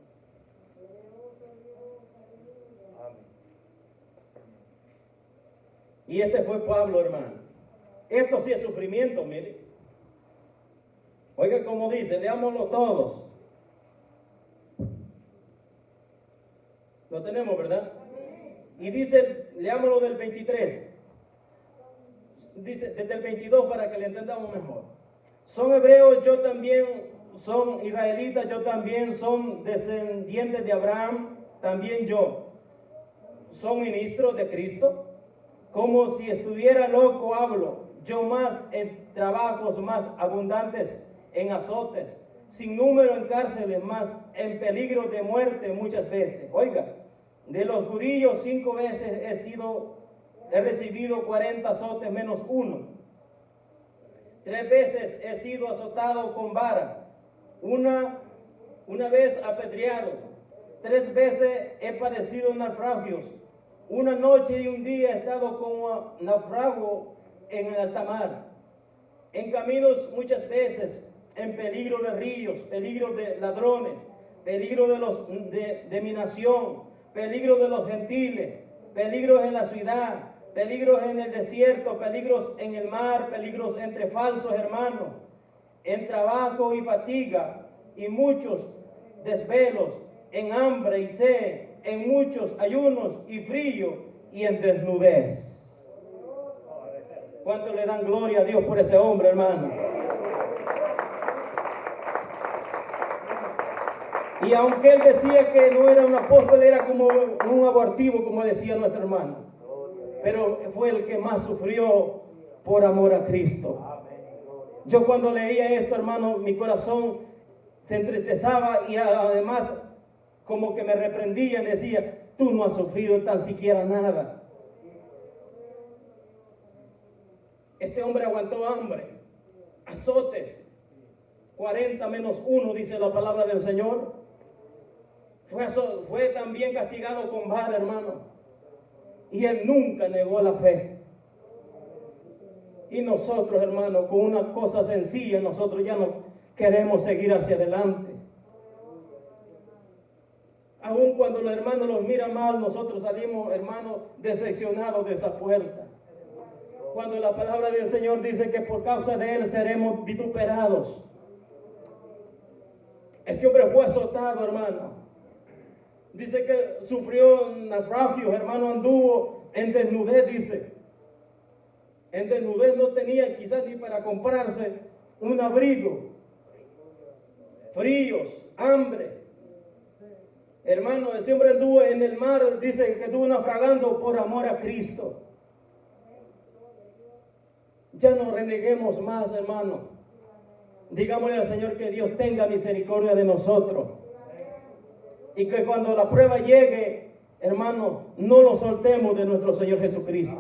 S2: Y este fue Pablo, hermano. Esto sí es sufrimiento, mire. Oiga como dice, leámoslo todos. Lo tenemos, ¿verdad? Y dice, leámoslo del 23. Dice, desde el 22 para que le entendamos mejor. Son hebreos, yo también, son israelitas, yo también, son descendientes de Abraham, también yo. Son ministros de Cristo, como si estuviera loco hablo, yo más en trabajos más abundantes, en azotes, sin número en cárceles, más en peligro de muerte muchas veces. Oiga, de los judíos 5 veces he recibido 40 azotes menos uno. 3 veces he sido azotado con vara, una vez apedreado. 3 veces he padecido naufragios. Una noche y un día he estado como náufrago en el alta mar. En caminos muchas veces, en peligro de ríos, peligro de ladrones, peligro de mi nación, peligro de los gentiles, peligros en la ciudad, peligros en el desierto, peligros en el mar, peligros entre falsos hermanos, en trabajo y fatiga, y muchos desvelos, en hambre y sed, en muchos ayunos y frío, y en desnudez. ¿Cuánto le dan gloria a Dios por ese hombre, hermano? Y aunque él decía que no era un apóstol, era como un abortivo, como decía nuestro hermano. Pero fue el que más sufrió por amor a Cristo. Yo cuando leía esto, hermano, mi corazón se entristezaba y además como que me reprendía y decía, tú no has sufrido tan siquiera nada. Este hombre aguantó hambre, azotes, 40 menos 1, dice la palabra del Señor. Fue también castigado con vara, hermano. Y él nunca negó la fe. Y nosotros, hermano, con una cosa sencilla, nosotros ya no queremos seguir hacia adelante. Aun cuando los hermanos los miran mal, nosotros salimos, hermanos, decepcionados de esa puerta. Cuando la palabra del Señor dice que por causa de él seremos vituperados. Este hombre fue azotado, hermano. Dice que sufrió naufragios, hermano, anduvo en desnudez, dice. En desnudez no tenía quizás ni para comprarse un abrigo. Fríos, hambre. Hermano, ese hombre anduvo en el mar, dice que estuvo naufragando por amor a Cristo. Ya no reneguemos más, hermano. Digámosle al Señor que Dios tenga misericordia de nosotros. Y que cuando la prueba llegue, hermano, no lo soltemos de nuestro Señor Jesucristo.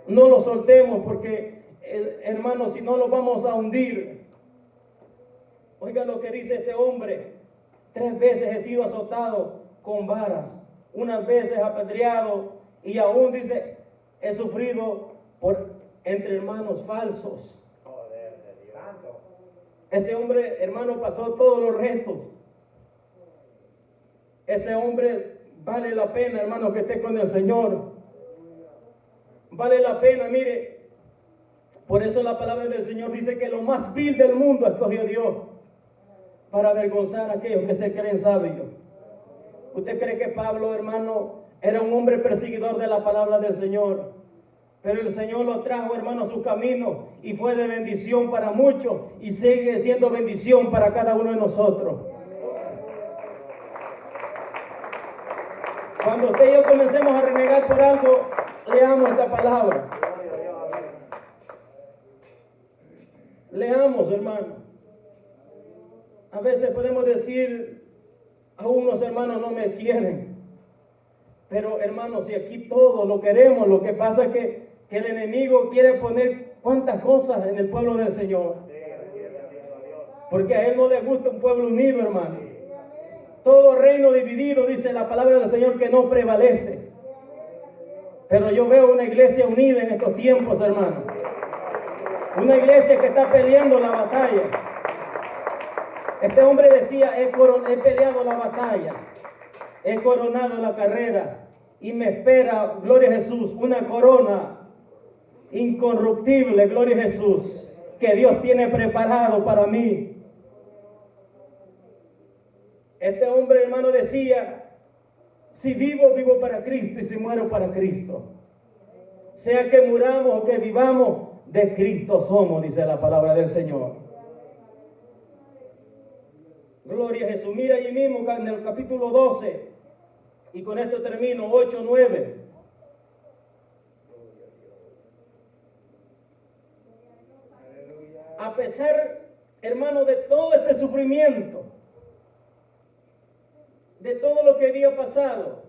S2: No lo soltemos porque, hermano, si no lo vamos a hundir. Oiga lo que dice este hombre. 3 veces he sido azotado con varas, unas veces apedreado, y aún dice, he sufrido entre hermanos falsos. Ese hombre, hermano, pasó todos los retos. Ese hombre vale la pena, hermano, que esté con el Señor. Vale la pena, mire. Por eso la palabra del Señor dice que lo más vil del mundo escogió Dios para avergonzar a aquellos que se creen sabios. ¿Usted cree que Pablo, hermano, era un hombre perseguidor de la palabra del Señor? Pero el Señor lo trajo, hermano, a su camino y fue de bendición para muchos y sigue siendo bendición para cada uno de nosotros. Cuando usted y yo comencemos a renegar por algo, leamos esta palabra. Leamos, hermano. A veces podemos decir, a unos hermanos no me quieren. Pero, hermanos, si aquí todos lo queremos, lo que pasa es que el enemigo quiere poner cuantas cosas en el pueblo del Señor. Porque a él no le gusta un pueblo unido, hermano. Todo reino dividido, dice la palabra del Señor, que no prevalece. Pero yo veo una iglesia unida en estos tiempos, hermano. Una iglesia que está peleando la batalla. Este hombre decía, he peleado la batalla, he coronado la carrera y me espera, gloria a Jesús, una corona incorruptible, gloria a Jesús, que Dios tiene preparado para mí. Este hombre, hermano, decía, si vivo, vivo para Cristo, y si muero, para Cristo. Sea que muramos o que vivamos, de Cristo somos, dice la palabra del Señor. Gloria a Jesús. Mira allí mismo en el capítulo 12, y con esto termino, 8, 9. pesar, hermano, de todo este sufrimiento, de todo lo que había pasado,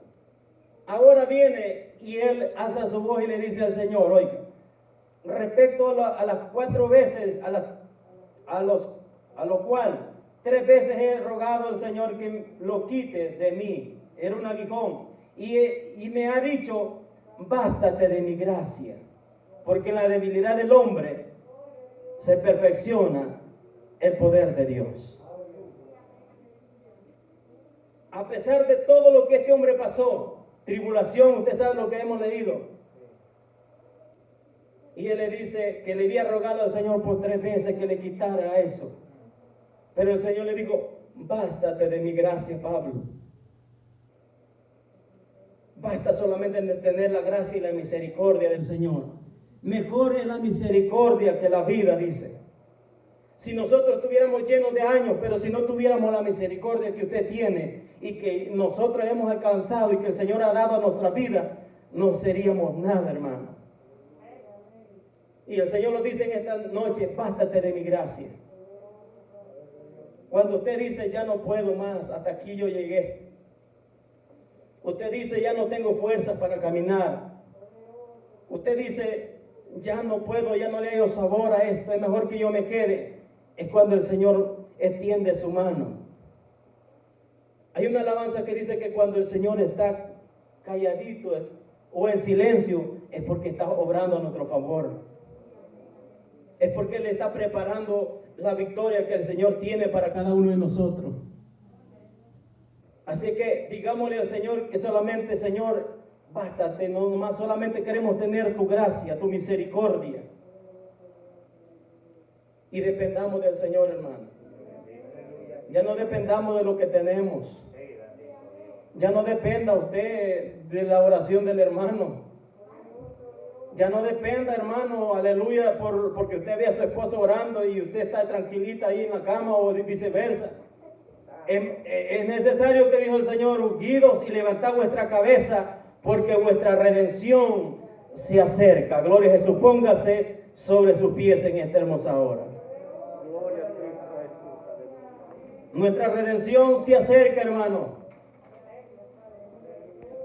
S2: ahora viene y él alza su voz y le dice al Señor, oiga, respecto a las 4 veces, a lo cual 3 veces he rogado al Señor que lo quite de mí, era un aguijón, y me ha dicho, bástate de mi gracia, porque en la debilidad del hombre se perfecciona el poder de Dios. A pesar de todo lo que este hombre pasó, tribulación, usted sabe lo que hemos leído. Y él le dice que le había rogado al Señor por 3 veces que le quitara eso. Pero el Señor le dijo, bástate de mi gracia, Pablo. Basta solamente de tener la gracia y la misericordia del Señor. Mejor es la misericordia que la vida, dice. Si nosotros estuviéramos llenos de años, pero si no tuviéramos la misericordia que usted tiene y que nosotros hemos alcanzado y que el Señor ha dado a nuestra vida, no seríamos nada, hermano. Y el Señor lo dice en esta noche, bástate de mi gracia. Cuando usted dice, ya no puedo más, hasta aquí yo llegué. Usted dice, ya no tengo fuerzas para caminar. Usted dice, ya no puedo, ya no le hallo sabor a esto, es mejor que yo me quede. Es cuando el Señor extiende su mano. Hay una alabanza que dice que cuando el Señor está calladito o en silencio, es porque está obrando a nuestro favor. Es porque Él está preparando la victoria que el Señor tiene para cada uno de nosotros. Así que digámosle al Señor que solamente, Señor, bástate, no más solamente queremos tener tu gracia, tu misericordia. Y dependamos del Señor, hermano. Ya no dependamos de lo que tenemos. Ya no dependa usted de la oración del hermano. Ya no dependa, hermano, aleluya, porque usted ve a su esposo orando y usted está tranquilita ahí en la cama o viceversa. Es necesario que dijo el Señor, erguidos y levantad vuestra cabeza, porque vuestra redención se acerca. Gloria a Jesús. Póngase sobre sus pies en esta hermosa hora. Nuestra redención se acerca, hermano.